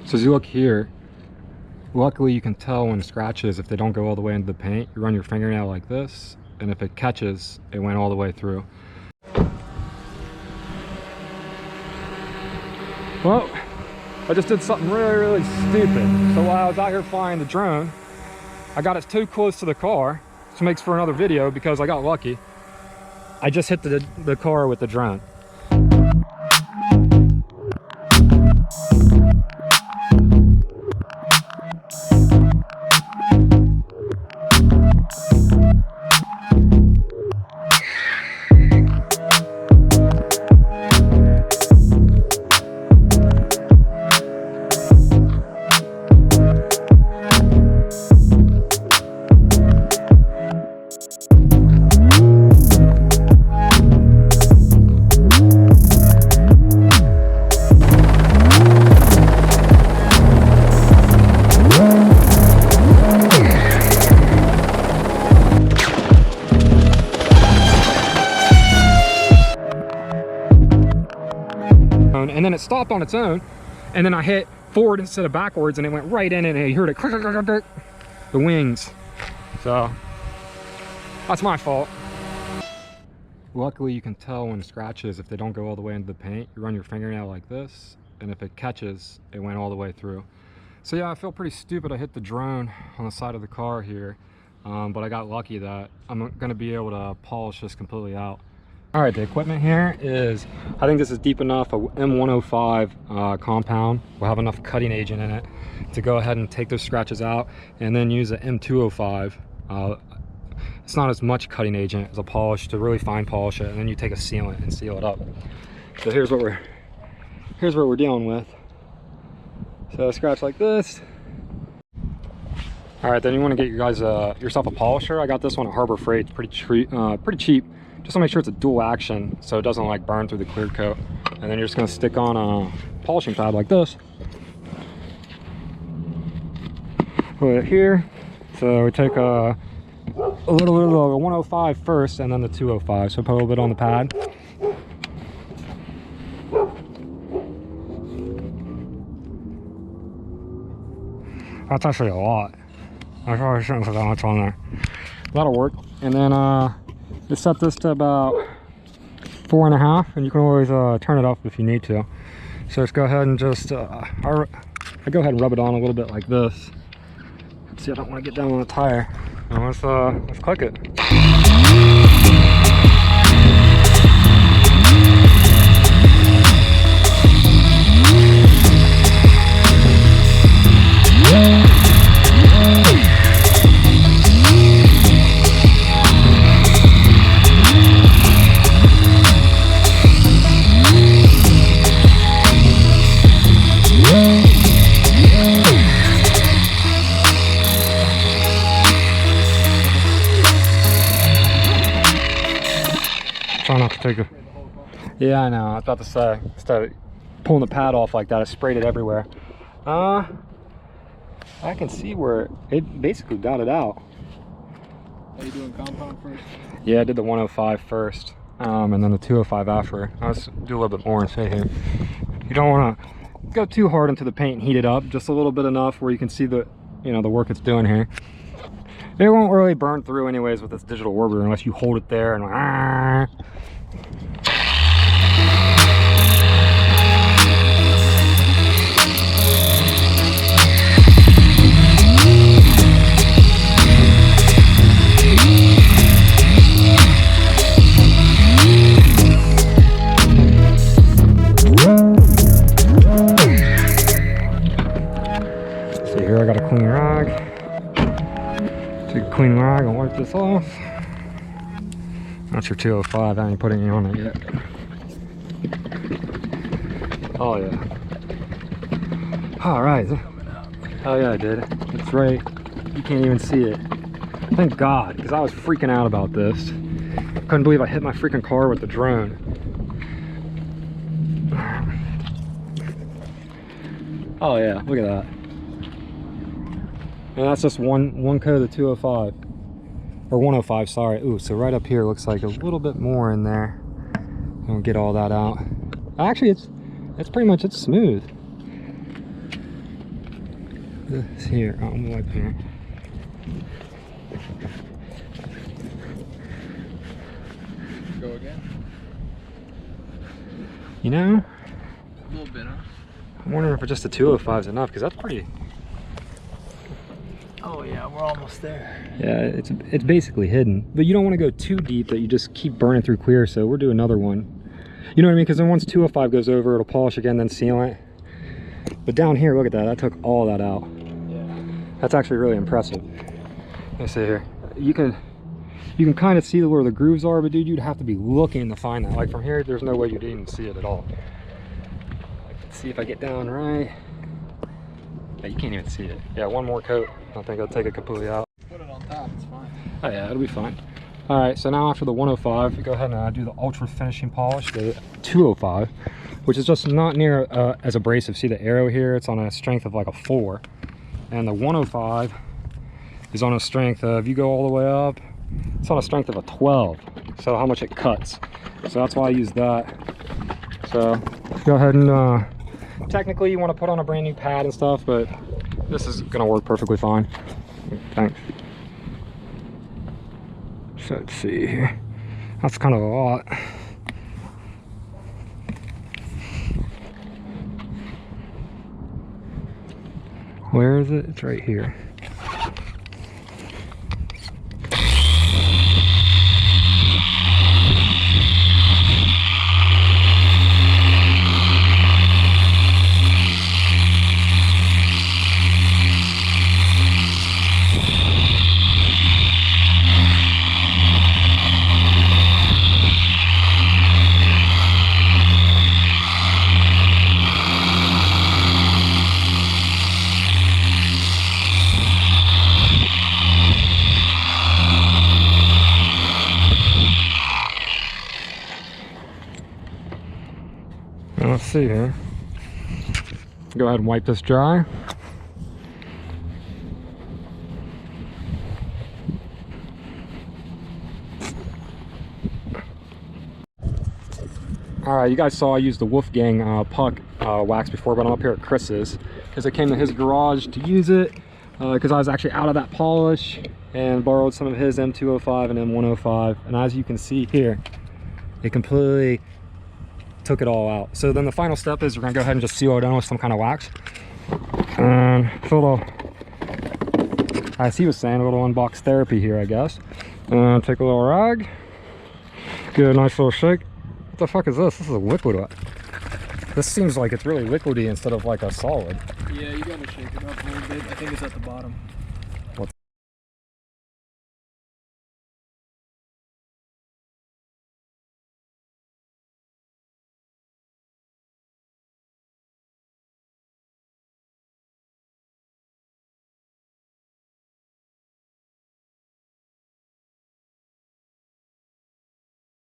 So as you look here, luckily you can tell when scratches, if they don't go all the way into the paint, you run your fingernail like this, and if it catches, it went all the way through. Well, I just did something really stupid. So while I was out here flying the drone, I got it too close to the car, which makes for another video because I got lucky. I just hit the car with the drone. And then it stopped on its own, and then I hit forward instead of backwards, and it went right in, and you heard it the wings. So that's my fault. Luckily you can tell when scratches, if they don't go all the way into the paint, you run your fingernail like this, and if it catches, it went all the way through. So yeah, I feel pretty stupid. I hit the drone on the side of the car here, but I got lucky that I'm gonna be able to polish this completely out. All right, the equipment here is, I think this is deep enough, a M105 compound will have enough cutting agent in it to go ahead and take those scratches out, and then use a M205. It's not as much cutting agent as a polish to really fine polish it, and then you take a sealant and seal it up. So here's what we're dealing with. So a scratch like this. All right, then you want to get you guys yourself a polisher. I got this one at Harbor Freight. It's pretty cheap. Just to make sure it's a dual action so it doesn't like burn through the clear coat. And then you're just going to stick on a polishing pad like this. Put it here. So we take a little bit of a 105 first, and then the 205. So put a little bit on the pad. That's actually a lot. I probably shouldn't put that much on there. That'll work. And then just set this to about 4.5, and you can always turn it up if you need to. So just go ahead and just I go ahead and rub it on a little bit like this. See, I don't want to get down on the tire. Now let's click it. Try not to take a... Yeah, I know. I was about to say, instead of pulling the pad off like that, I sprayed it everywhere. I can see where it basically got it out. Are you doing compound first? Yeah, I did the 105 first, and then the 205 after. Let's do a little bit more and say here. You don't want to go too hard into the paint and heat it up. Just a little bit enough where you can see the, the work it's doing here. It won't really burn through anyways with this digital orbiter unless you hold it there and see here, I got a clean rag. Take a clean rag and wipe this off. That's your 205, I ain't putting any on it yet. Oh yeah. Alright. Oh yeah, I did. It's right. You can't even see it. Thank God, because I was freaking out about this. Couldn't believe I hit my freaking car with the drone. Oh yeah, look at that. And that's just one coat of the 205. Or 105, sorry. Ooh, so right up here looks like a little bit more in there. I'll get all that out. Actually, it's pretty much, it's smooth. this here. Oh, I'm gonna wipe here. Go again. You know, A little bit, huh? I'm wondering if just a 205 is enough, because that's pretty. Oh yeah, we're almost there. Yeah, it's basically hidden, but you don't want to go too deep that you just keep burning through clear. So we'll do another one. You know what I mean? Because then once 205 goes over, it'll polish again, then sealant. But down here, look at that. That took all that out. Yeah. That's actually really impressive. Let's see here. You can kind of see where the grooves are, but dude, you'd have to be looking to find that. Like from here, there's no way you'd even see it at all. Let's see if I get down right. Yeah, you can't even see it. Yeah, one more coat. I think I'll take it completely out. Put it on top, it's fine. Oh yeah, it'll be fine. All right, so now after the 105, we go ahead and do the ultra finishing polish, the 205, which is just not near as abrasive. See the arrow here? It's on a strength of like a 4. And the 105 is on a strength of, you go all the way up, it's on a strength of a 12. So how much it cuts. So that's why I use that. So go ahead and, technically you want to put on a brand new pad and stuff, but this is gonna work perfectly fine. Thanks. So let's see here. That's kind of a lot. Where is it? It's right here. Let's see here. Go ahead and wipe this dry. All right, you guys saw I used the Wolfgang puck wax before, but I'm up here at Chris's because I came to his garage to use it because I was actually out of that polish and borrowed some of his M205 and M105. And as you can see here, it completely took it all out. So then the final step is we're gonna go ahead and just seal it down with some kind of wax and fill the, as he was saying, a little unbox therapy here, I guess. And take a little rag, give it a nice little shake. What the fuck is this? This is a liquid. This seems like it's really liquidy instead of like a solid. Yeah, you gotta shake it up a little bit. I think it's at the bottom.